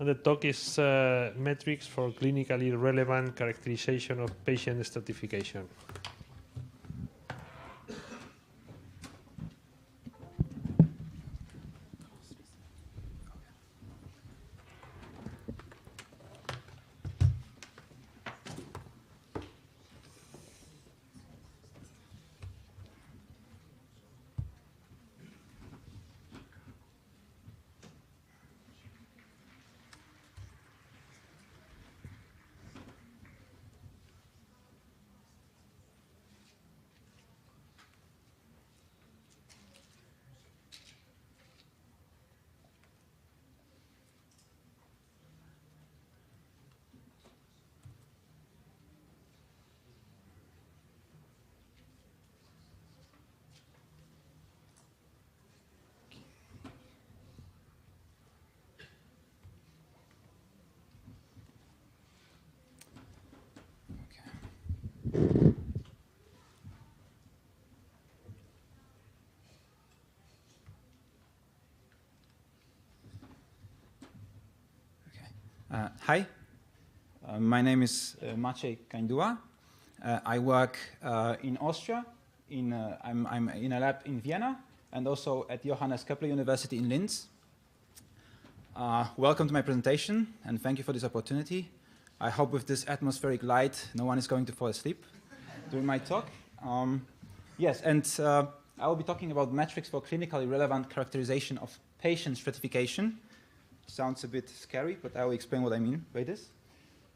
And the talk is metrics for clinically relevant characterization of patient stratification. Hi, my name is Maciej Kandula. I work in Austria. I'm in a lab in Vienna and also at Johannes Kepler University in Linz. Welcome to my presentation and thank you for this opportunity. I hope with this atmospheric light no one is going to fall asleep during my talk. Yes, and I will be talking about metrics for clinically relevant characterization of patient stratification. Sounds a bit scary, but I will explain what I mean by this.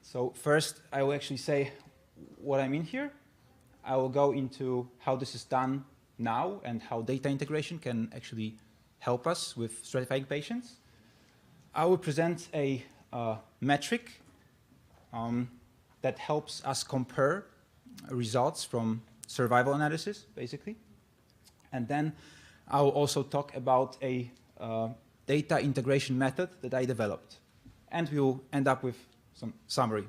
So first, I will actually say what I mean here. I will go into how this is done now and how data integration can actually help us with stratifying patients. I will present a metric that helps us compare results from survival analysis, basically. And then I will also talk about a data integration method that I developed. And we will end up with some summary.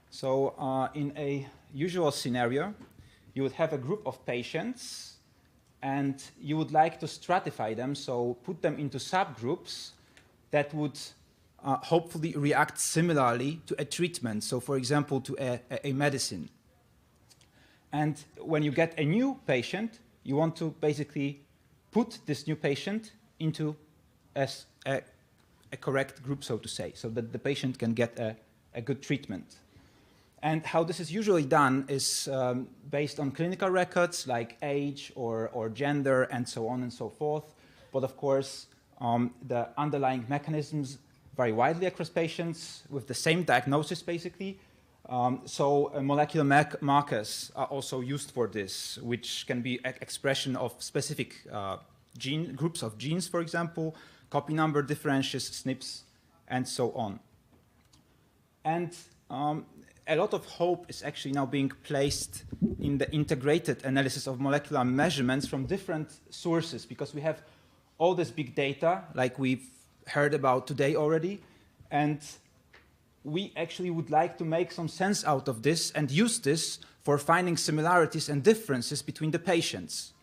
So in a usual scenario, you would have a group of patients and you would like to stratify them, so put them into subgroups that would hopefully react similarly to a treatment, so for example to a medicine. And when you get a new patient, you want to basically put this new patient into a correct group, so to say, so that the patient can get a good treatment. And how this is usually done is based on clinical records like age or gender and so on and so forth. But of course, the underlying mechanisms vary widely across patients with the same diagnosis, basically. So molecular markers are also used for this, which can be expression of specific gene groups of genes, for example, copy number differentials, SNPs, and so on. And a lot of hope is actually now being placed in the integrated analysis of molecular measurements from different sources, because we have all this big data, like we've heard about today already, and we actually would like to make some sense out of this and use this for finding similarities and differences between the patients.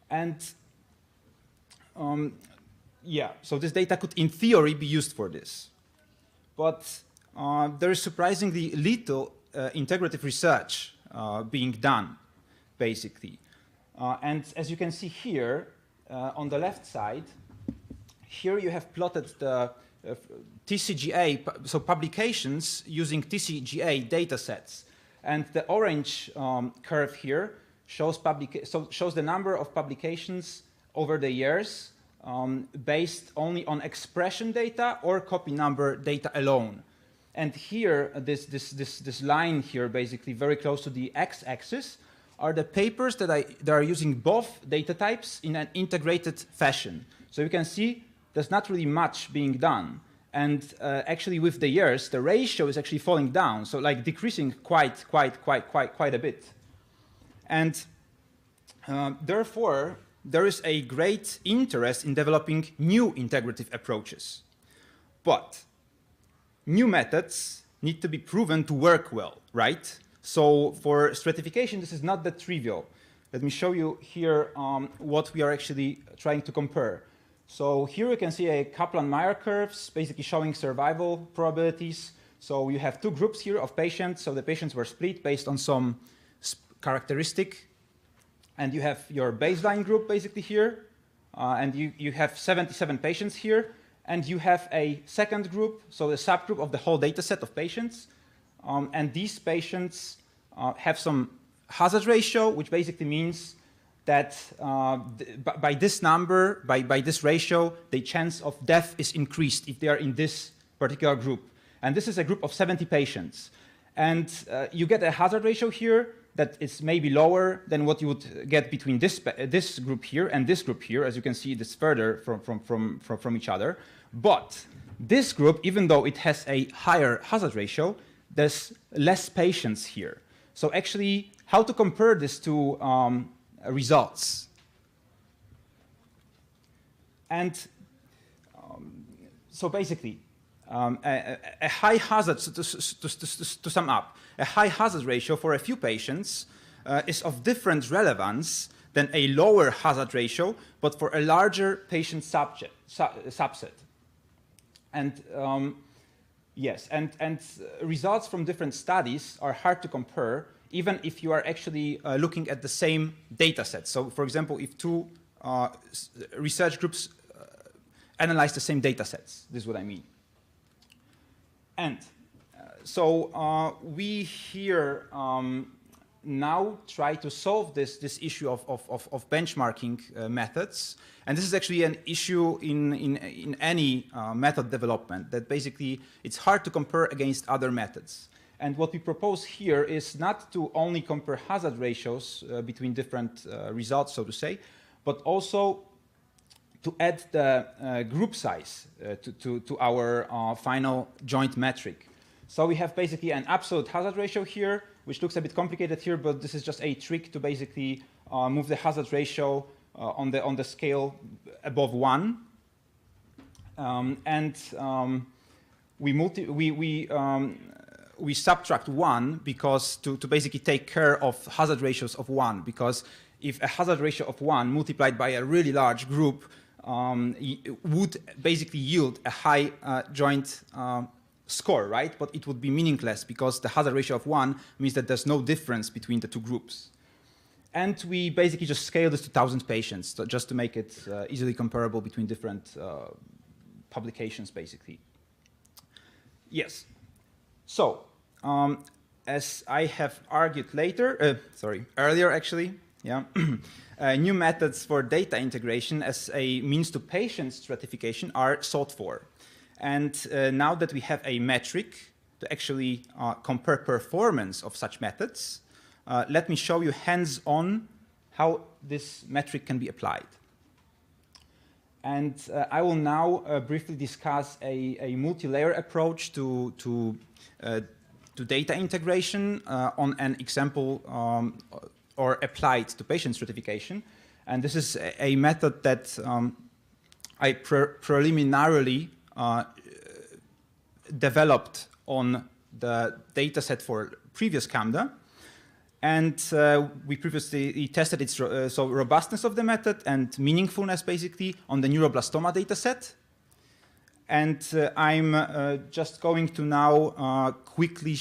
And yeah, so this data could in theory be used for this. But there is surprisingly little integrative research being done, basically. And as you can see here, on the left side, here you have plotted the TCGA, so publications using TCGA data sets. And the orange curve here shows the number of publications over the years based only on expression data or copy number data alone. And here, this line here, basically very close to the x-axis, are the papers that are using both data types in an integrated fashion. So you can see there's not really much being done. And actually, with the years, the ratio is actually falling down, so like decreasing quite a bit. And therefore, there is a great interest in developing new integrative approaches. But new methods need to be proven to work well, right? So for stratification, this is not that trivial. Let me show you here what we are actually trying to compare. So here you can see a Kaplan-Meier curves, basically showing survival probabilities. So you have two groups here of patients. So the patients were split based on some characteristic. And you have your baseline group basically here. And you have 77 patients here. And you have a second group, so a subgroup of the whole data set of patients. And these patients have some hazard ratio, which basically means that by this number, by this ratio, the chance of death is increased if they are in this particular group. And this is a group of 70 patients. And you get a hazard ratio here that is maybe lower than what you would get between this group here and this group here. As you can see, it's further from each other. But this group, even though it has a higher hazard ratio, there's less patients here. So actually, how to compare this to results? And so basically, a high hazard, to sum up, a high hazard ratio for a few patients is of different relevance than a lower hazard ratio, but for a larger patient subset. And yes, and results from different studies are hard to compare, even if you are actually looking at the same data set. So for example, if two research groups analyze the same data sets, this is what I mean. And so we here now try to solve this issue of benchmarking methods. And this is actually an issue in any method development, that basically it's hard to compare against other methods. And what we propose here is not to only compare hazard ratios between different results, so to say, but also to add the group size to our final joint metric. So we have basically an absolute hazard ratio here, which looks a bit complicated here, but this is just a trick to basically move the hazard ratio on the scale above 1. We subtract 1 because to basically take care of hazard ratios of 1, because if a hazard ratio of 1 multiplied by a really large group would basically yield a high joint score, right? But it would be meaningless because the hazard ratio of 1 means that there's no difference between the two groups. And we basically just scale this to 1,000 patients, so just to make it easily comparable between different publications, basically. Yes. So, as I have argued earlier actually, yeah, new methods for data integration as a means to patient stratification are sought for. And now that we have a metric to actually compare performance of such methods, let me show you hands-on how this metric can be applied. And I will now briefly discuss a multi-layer approach to data integration on an example or applied to patient stratification. And this is a method that I preliminarily developed on the data set for previous CAMDA. And we previously tested its robustness of the method and meaningfulness, basically, on the neuroblastoma data set. And I'm just going to now quickly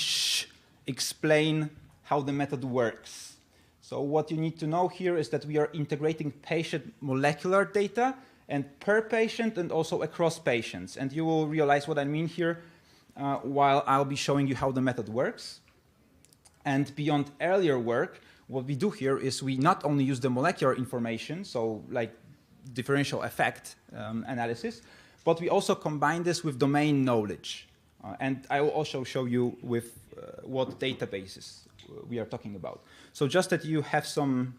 explain how the method works. So what you need to know here is that we are integrating patient molecular data and per patient and also across patients. And you will realize what I mean here while I'll be showing you how the method works. And beyond earlier work, what we do here is we not only use the molecular information, so like differential effect analysis, but we also combine this with domain knowledge. And I will also show you with what databases we are talking about. So just that you have some,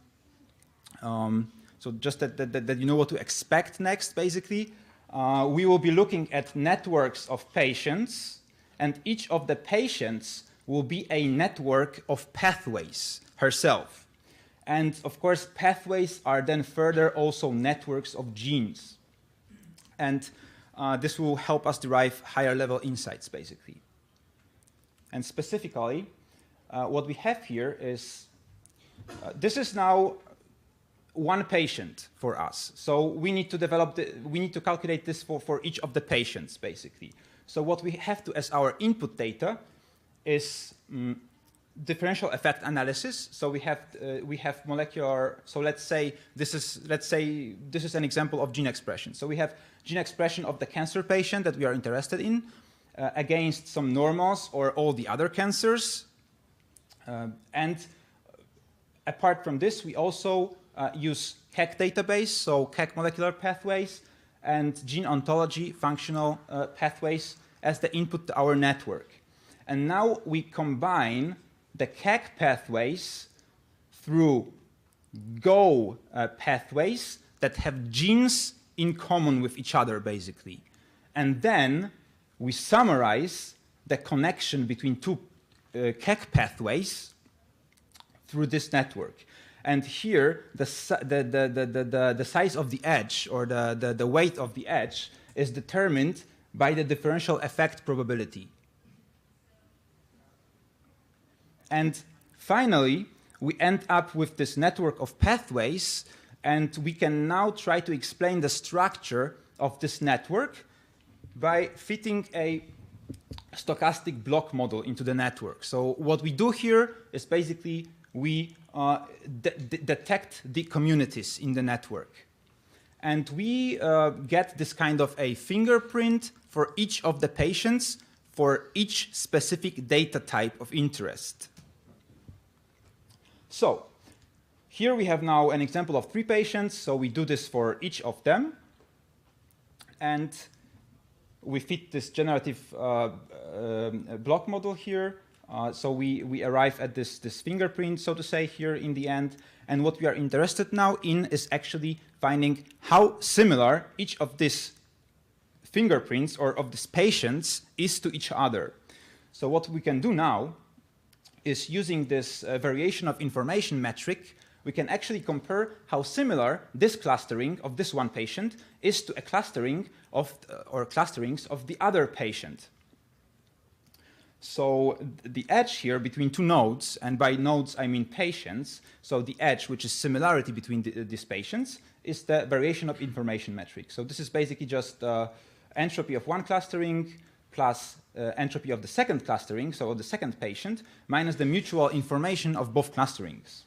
so just that you know what to expect next, basically, we will be looking at networks of patients, and each of the patients will be a network of pathways herself. And of course, pathways are then further also networks of genes. And this will help us derive higher level insights, basically. And specifically, what we have here is, this is now one patient for us. So we need to we need to calculate this for each of the patients, basically. So what we have to as our input data is differential effect analysis. So we have molecular. So let's say this is an example of gene expression. So we have gene expression of the cancer patient that we are interested in against some normals or all the other cancers. And apart from this, we also use KEC database, so KEC molecular pathways, and gene ontology functional pathways as the input to our network. And now we combine the KEC pathways through Go pathways that have genes in common with each other, basically. And then we summarize the connection between two KEC pathways through this network. And here, the size of the edge, or the weight of the edge, is determined by the differential effect probability. And finally, we end up with this network of pathways, and we can now try to explain the structure of this network by fitting a stochastic block model into the network. So what we do here is basically we detect the communities in the network. And we get this kind of a fingerprint for each of the patients for each specific data type of interest. So here we have now an example of 3 patients. So we do this for each of them. And we fit this generative block model here. So we arrive at this fingerprint, so to say, here in the end. And what we are interested now in is actually finding how similar each of these fingerprints or of these patients is to each other. So what we can do now is, using this variation of information metric, we can actually compare how similar this clustering of this one patient is to a clustering of, or clusterings of the other patient. So the edge here between 2 nodes, and by nodes I mean patients, so the edge, which is similarity between these patients, is the variation of information metric. So this is basically just entropy of one clustering plus entropy of the second clustering, so of the second patient, minus the mutual information of both clusterings.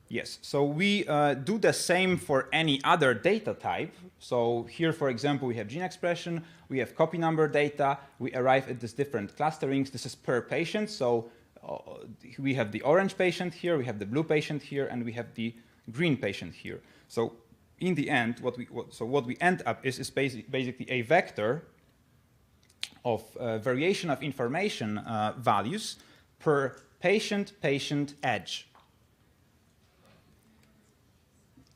Yes, so we do the same for any other data type. So here, for example, we have gene expression, we have copy number data, we arrive at these different clusterings. This is per patient, so we have the orange patient here, we have the blue patient here, and we have the green patient here. So in the end, what we end up is basically a vector of variation of information values per patient edge.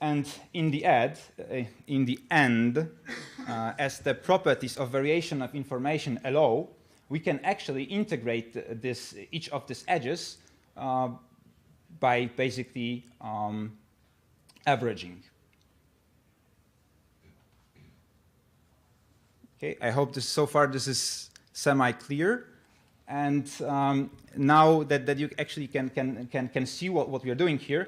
And in the end, as the properties of variation of information allow, we can actually integrate each of these edges by basically averaging. Okay, I hope so far this is semi-clear. And now that you actually can see what we are doing here,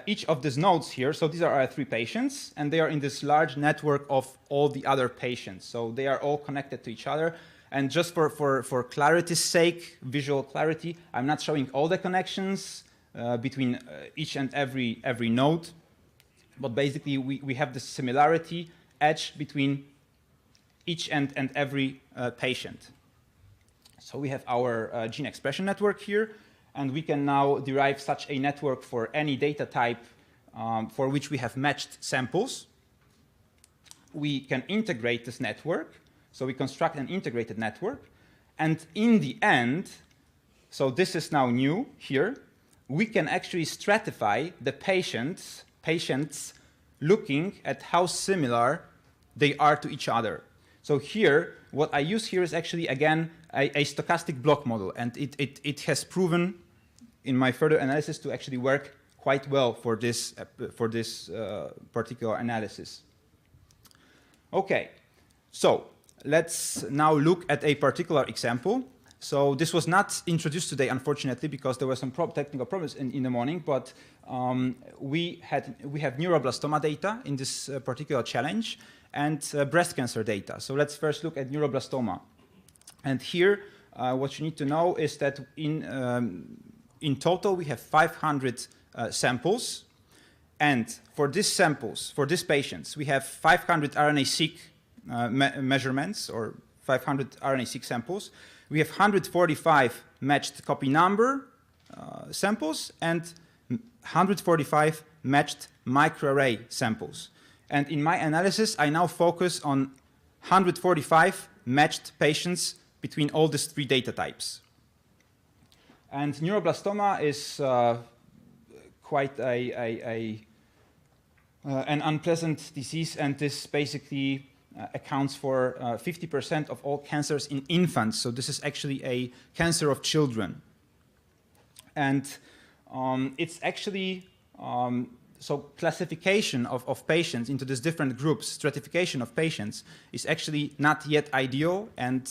each of these nodes here, so these are our 3 patients, and they are in this large network of all the other patients. So they are all connected to each other. And just for clarity's sake, visual clarity, I'm not showing all the connections between each and every node. But basically, we have this similarity edge between each and every patient. So we have our gene expression network here. And we can now derive such a network for any data type for which we have matched samples. We can integrate this network. So we construct an integrated network. And in the end, so this is now new here, we can actually stratify the patients looking at how similar they are to each other. So here, what I use here is actually, again, a stochastic block model. And it has proven in my further analysis to actually work quite well for this particular analysis. Okay, so let's now look at a particular example. So this was not introduced today, unfortunately, because there were some technical problems in the morning, but we have neuroblastoma data in this particular challenge and breast cancer data. So let's first look at neuroblastoma. And here, what you need to know is that in total, we have 500 samples. And for these samples, for these patients, we have 500 RNA-seq measurements, or 500 RNA-seq samples. We have 145 matched copy number samples and 145 matched microarray samples. And in my analysis, I now focus on 145 matched patients between all these three data types. And neuroblastoma is quite an unpleasant disease, and this basically accounts for 50% of all cancers in infants. So this is actually a cancer of children. And it's actually, so classification of patients into these different groups, stratification of patients, is actually not yet ideal, and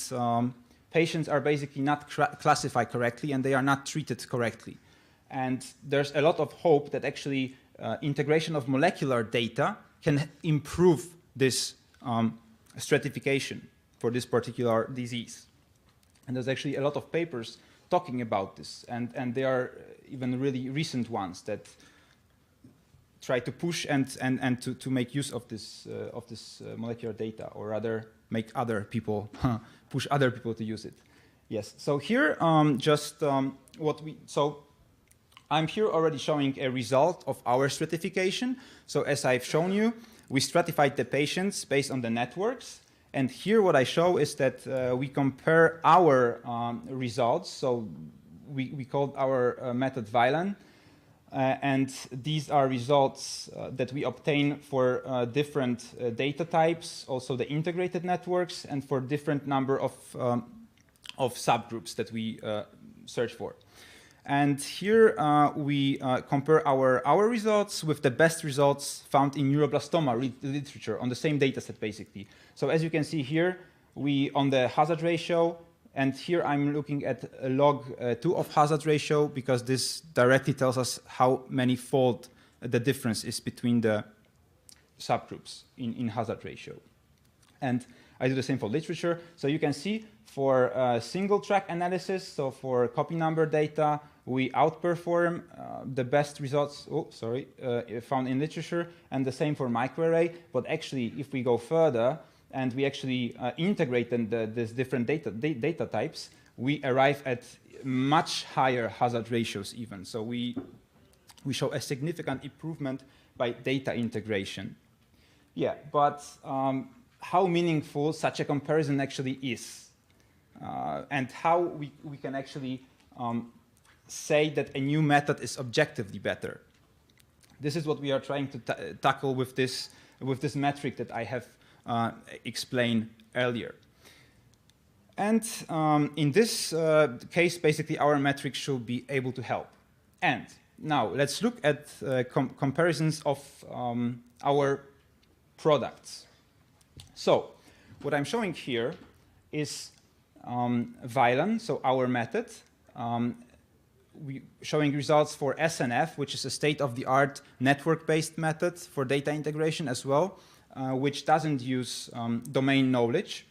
patients are basically not classified correctly, and they are not treated correctly. And there's a lot of hope that actually integration of molecular data can improve this stratification for this particular disease. And there's actually a lot of papers talking about this, and there are even really recent ones that try to push and to make use of this molecular data, or rather make other people push other people to use it. Yes. So here, I'm here already showing a result of our stratification. So as I've shown you, we stratified the patients based on the networks. And here what I show is that we compare our results. So we called our method VILAN. And these are results that we obtain for different data types, also the integrated networks, and for different number of subgroups that we search for. And here we compare our results with the best results found in neuroblastoma literature on the same data set, basically. So as you can see here, we on the hazard ratio, and here I'm looking at a log 2 of hazard ratio, because this directly tells us how many fold the difference is between the subgroups in hazard ratio. And I do the same for literature. So you can see for single track analysis, so for copy number data, we outperform the best results found in literature, and the same for microarray. But actually, if we go further and we actually integrate these different data types, we arrive at much higher hazard ratios even. So we show a significant improvement by data integration. Yeah, but how meaningful such a comparison actually is, and how we can actually say that a new method is objectively better. This is what we are trying to tackle with this metric that I have explained earlier. And in this case, basically, our metric should be able to help. And now let's look at comparisons of our products. So what I'm showing here is VILAN, so our method. We showing results for SNF, which is a state-of-the-art network-based method for data integration as well, which doesn't use domain knowledge.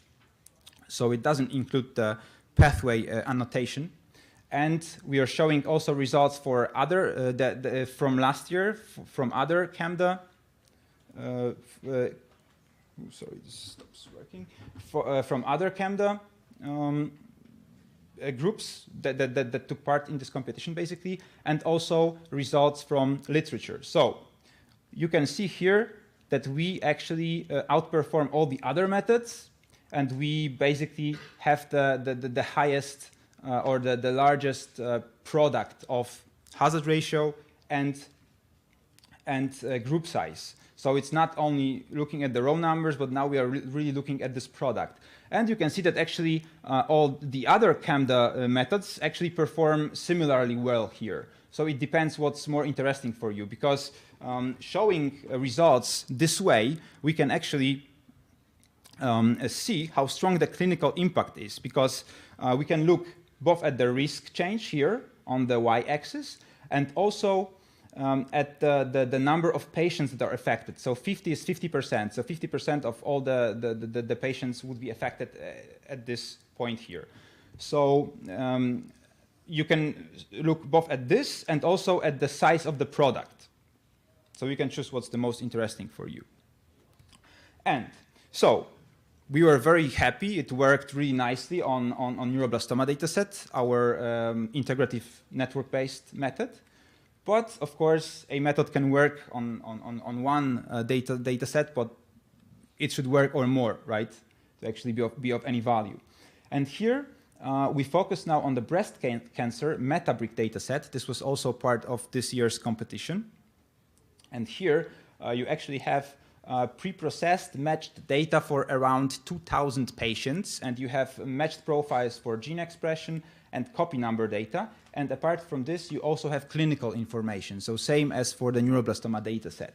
So it doesn't include the pathway annotation. And we are showing also results for other, from last year, from other CAMDA. Sorry, this stops working. From other CAMDA groups that took part in this competition, basically, and also results from literature. So you can see here that we actually outperform all the other methods, and we basically have the highest or the largest product of hazard ratio and group size. So it's not only looking at the raw numbers, but now we are really looking at this product. And you can see that actually all the other CAMDA methods actually perform similarly well here. So it depends what's more interesting for you, because showing results this way, we can actually see how strong the clinical impact is, because we can look both at the risk change here on the y-axis, and also at the number of patients that are affected. So 50 is 50%. So 50% of all the patients would be affected at this point here. So you can look both at this and also at the size of the product. So you can choose what's the most interesting for you. And so we were very happy. It worked really nicely on neuroblastoma dataset, our integrative network-based method. But of course, a method can work on one data set, but it should work on more, right? To actually be of any value. And here, we focus now on the breast cancer METABRIC dataset. This was also part of this year's competition. And here, you actually have pre-processed matched data for around 2,000 patients, and you have matched profiles for gene expression and copy number data. And apart from this, you also have clinical information, so same as for the neuroblastoma dataset.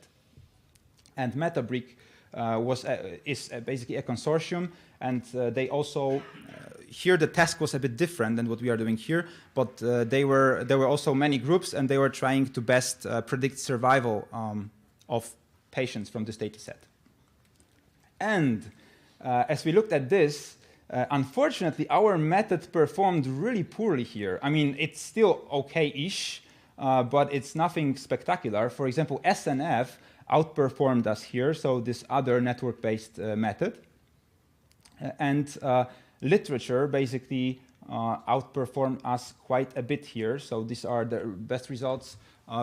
And METABRIC is basically a consortium, and they also here the task was a bit different than what we are doing here, but there were also many groups, and they were trying to best predict survival of patients from this data set. And as we looked at this, unfortunately, our method performed really poorly here. I mean, it's still okay-ish, but it's nothing spectacular. For example, SNF outperformed us here, so this other network-based method. And literature basically outperformed us quite a bit here. So these are the best results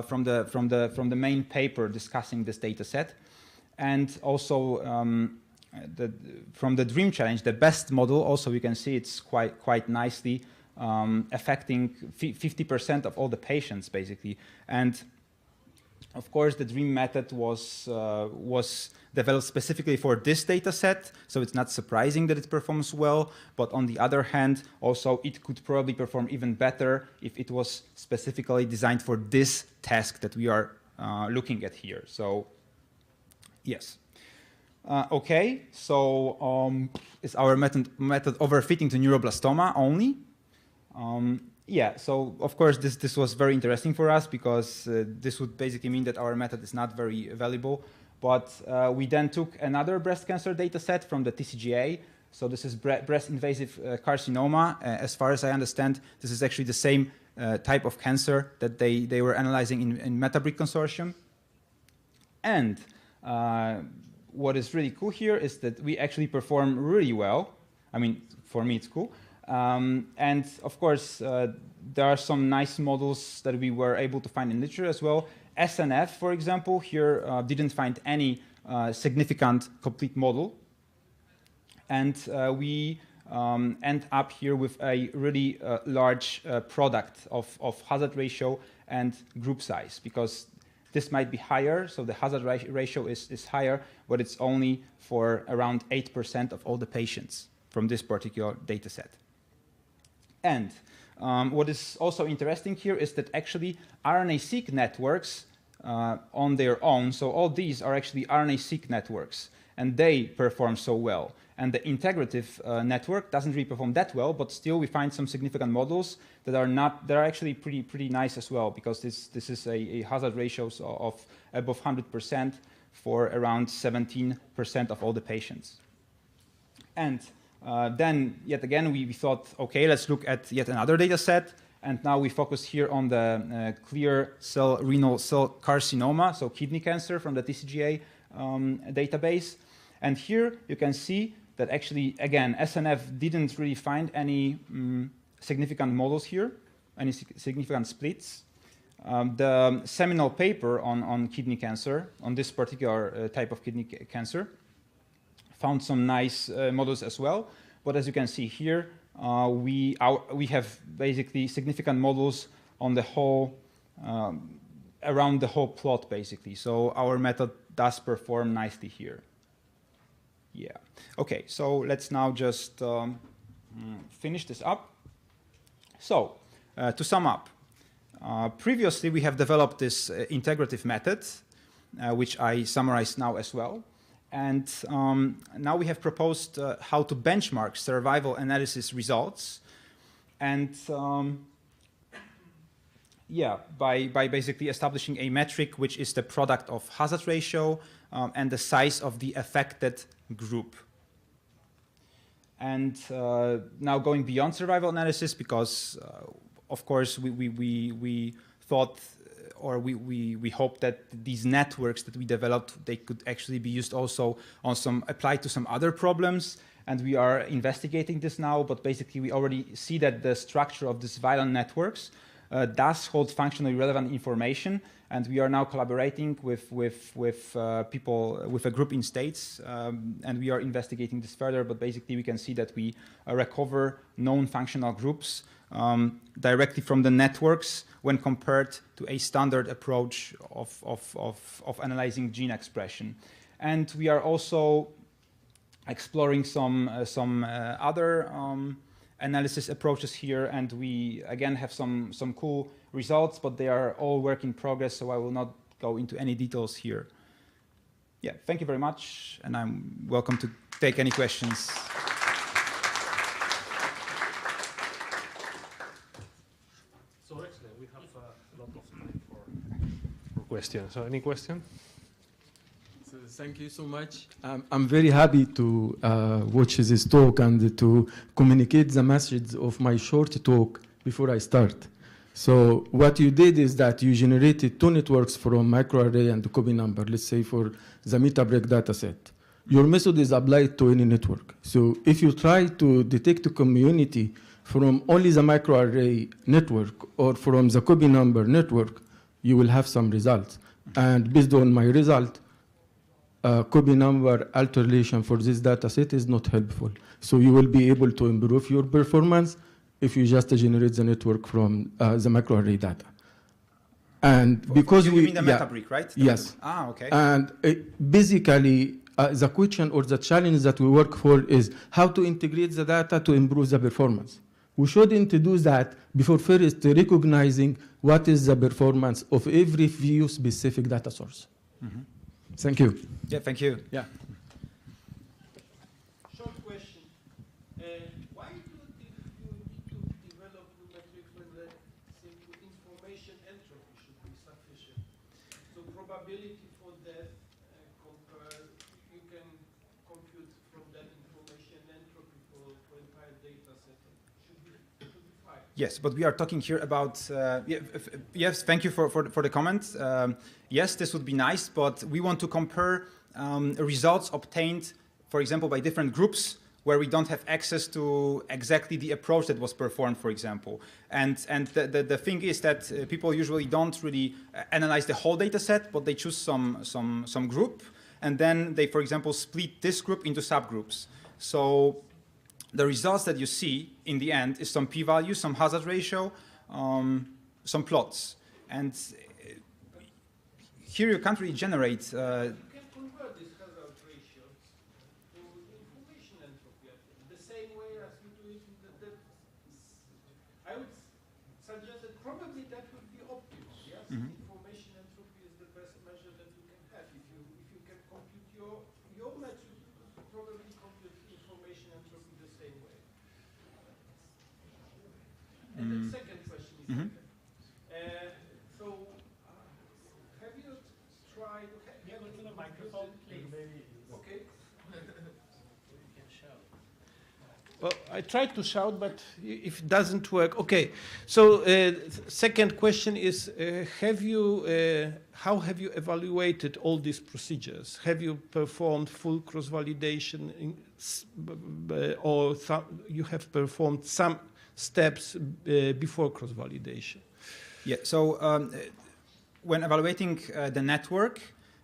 from the main paper discussing this data set. And also from the DREAM challenge, the best model, also you can see it's quite nicely affecting 50% of all the patients basically. And of course, the DREAM method was developed specifically for this data set, so it's not surprising that it performs well. But on the other hand, also it could probably perform even better if it was specifically designed for this task that we are looking at here. So, yes. Okay, so is our method overfitting to neuroblastoma only? Yeah, so of course this was very interesting for us because this would basically mean that our method is not very valuable. But we then took another breast cancer data set from the TCGA. So this is breast invasive carcinoma. As far as I understand, this is actually the same type of cancer that they were analyzing in METABRIC consortium. And what is really cool here is that we actually perform really well. I mean, for me it's cool. And of course, there are some nice models that we were able to find in literature as well. SNF, for example, here didn't find any significant complete model. And we end up here with a really large product of hazard ratio and group size, because this might be higher, so the hazard ratio is higher, but it's only for around 8% of all the patients from this particular data set. And what is also interesting here is that actually RNA-seq networks on their own, so all these are actually RNA-seq networks, and they perform so well. And the integrative network doesn't really perform that well, but still we find some significant models that are actually pretty nice as well, because this is a hazard ratios of above 100% for around 17% of all the patients. And then, yet again, we thought, okay, let's look at yet another data set. And now we focus here on the clear cell renal cell carcinoma, so kidney cancer from the TCGA database. And here you can see that actually, again, SNF didn't really find any significant models here, any significant splits. The seminal paper on kidney cancer, on this particular type of kidney cancer, found some nice models as well. But as you can see here, we have basically significant models on the whole, around the whole plot, basically. So our method does perform nicely here. Yeah. Okay, so let's now just finish this up. So, to sum up, previously we have developed this integrative method, which I summarize now as well. And now we have proposed how to benchmark survival analysis results And yeah, by basically establishing a metric which is the product of hazard ratio and the size of the affected group. And now going beyond survival analysis, because of course we thought, or we hope that these networks that we developed, they could actually be used also on applied to some other problems. And we are investigating this now, but basically we already see that the structure of these violent networks does hold functionally relevant information, and we are now collaborating with people, with a group in States, and we are investigating this further, but basically we can see that we recover known functional groups directly from the networks when compared to a standard approach of analyzing gene expression. And we are also exploring some other analysis approaches here, and we again have some cool results, but they are all work in progress, so I will not go into any details here. Yeah, thank you very much, and I'm welcome to take any questions. So excellent, we have a lot of time for questions. So any question? So thank you so much. I'm very happy to watch this talk and to communicate the message of my short talk before I start. So what you did is that you generated two networks from microarray and copy number, let's say for the METABRIC dataset. Your method is applied to any network. So if you try to detect a community from only the microarray network or from the copy number network, you will have some results. And based on my result, copy number alteration for this data set is not helpful. So you will be able to improve your performance if you just generate the network from the microarray data. And because you mean the METABRIC, right? Yes. Ah, okay. And basically, the question or the challenge that we work for is how to integrate the data to improve the performance. We shouldn't do that before first recognizing what is the performance of every few specific data source. Mm-hmm. Thank you. Yeah, thank you. Yeah. Short question. Why do you think you need to develop new metrics when the simple information entropy should be sufficient? So probability for death you can compute from that information entropy for entire data set. Should be fine. Yes, but we are talking here about, yes, thank you for the comment. Yes, this would be nice, but we want to compare results obtained, for example, by different groups where we don't have access to exactly the approach that was performed, for example. And the thing is that people usually don't really analyze the whole data set, but they choose some group, and then they, for example, split this group into subgroups. So the results that you see in the end is some p-value, some hazard ratio, some plots. And here you can't really generate... you can convert these hazard ratios to information entropy the same way as you do it in the I would suggest that probably that would be optimal, yes? Mm-hmm. Information entropy is the best measure that you can have. If you can compute your metric, you could probably compute information entropy the same way. And the second question is, mm-hmm. so have you tried... Yeah, go to the microphone, please. Okay. Well, I tried to shout, but if it doesn't work, okay. So second question is, how have you evaluated all these procedures? Have you performed full cross-validation or you have performed some steps before cross-validation? Yeah, so when evaluating the network,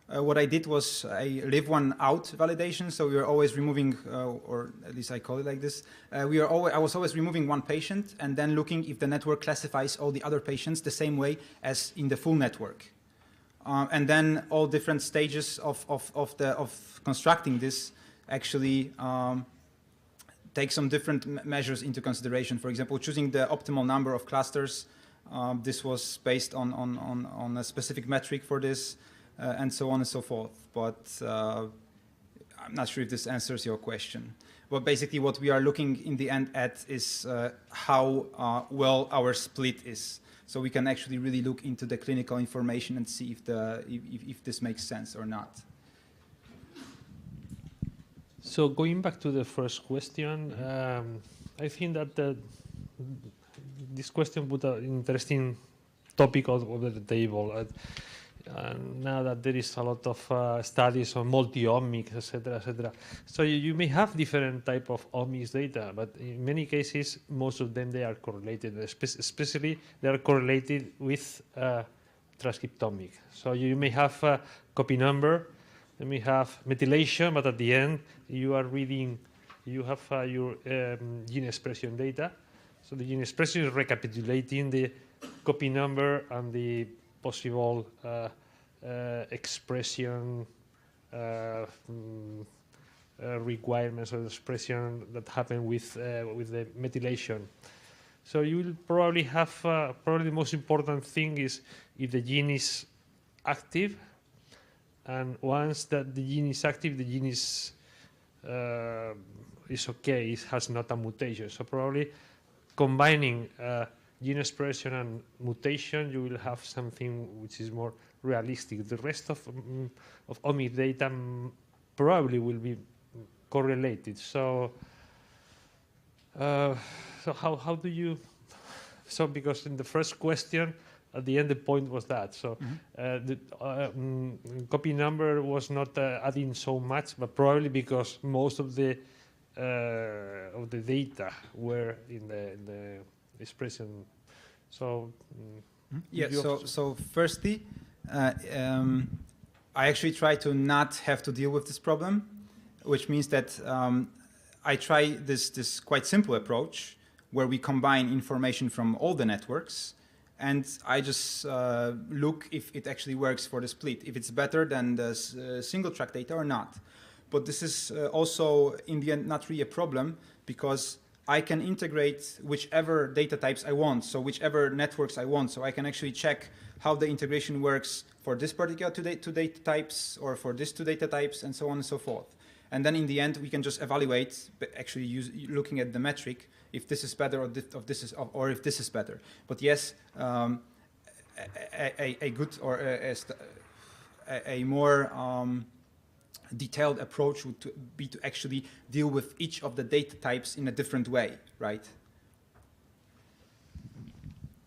what I did was a live one out validation. So we were always removing, or at least I call it like this. I was always removing one patient and then looking if the network classifies all the other patients the same way as in the full network. And then all different stages of constructing this actually take some different measures into consideration. For example, choosing the optimal number of clusters. This was based on a specific metric for this. And so on and so forth. But I'm not sure if this answers your question. But basically what we are looking in the end at is how well our split is. So we can actually really look into the clinical information and see if this makes sense or not. So going back to the first question, I think that this question put an interesting topic over the table. Now that there is a lot of studies on multi-omics, etc., etc. So you may have different type of omics data, but in many cases, most of them, they are correlated, especially they are correlated with transcriptomic. So you may have a copy number, you may have methylation, but at the end, you are reading, you have your gene expression data. So the gene expression is recapitulating the copy number and the possible expression requirements of expression that happen with the methylation. So you will probably have, probably the most important thing is if the gene is active, and once that the gene is active, the gene is okay, it has not a mutation. So probably combining gene expression and mutation, you will have something which is more realistic. The rest of omic data probably will be correlated. So, so how do you? So because in the first question, at the end the point was that. So the copy number was not adding so much, but probably because most of the data were in the expression. So yeah. So firstly, I actually try to not have to deal with this problem, which means that I try this quite simple approach where we combine information from all the networks, and I just look if it actually works for the split, if it's better than the single track data or not. But this is also, in the end, not really a problem, because I can integrate whichever data types I want, so whichever networks I want. So I can actually check how the integration works for this particular two data types, or for these two data types, and so on and so forth. And then in the end, we can just evaluate, actually looking at the metric, if this is better or if this is better. But yes, a good or a more detailed approach would be to actually deal with each of the data types in a different way, right?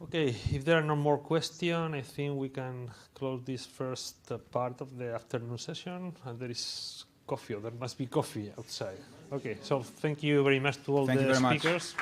Okay, if there are no more questions, I think we can close this first part of the afternoon session. And there is coffee, or there must be coffee outside. Okay, so thank you very much to all the speakers.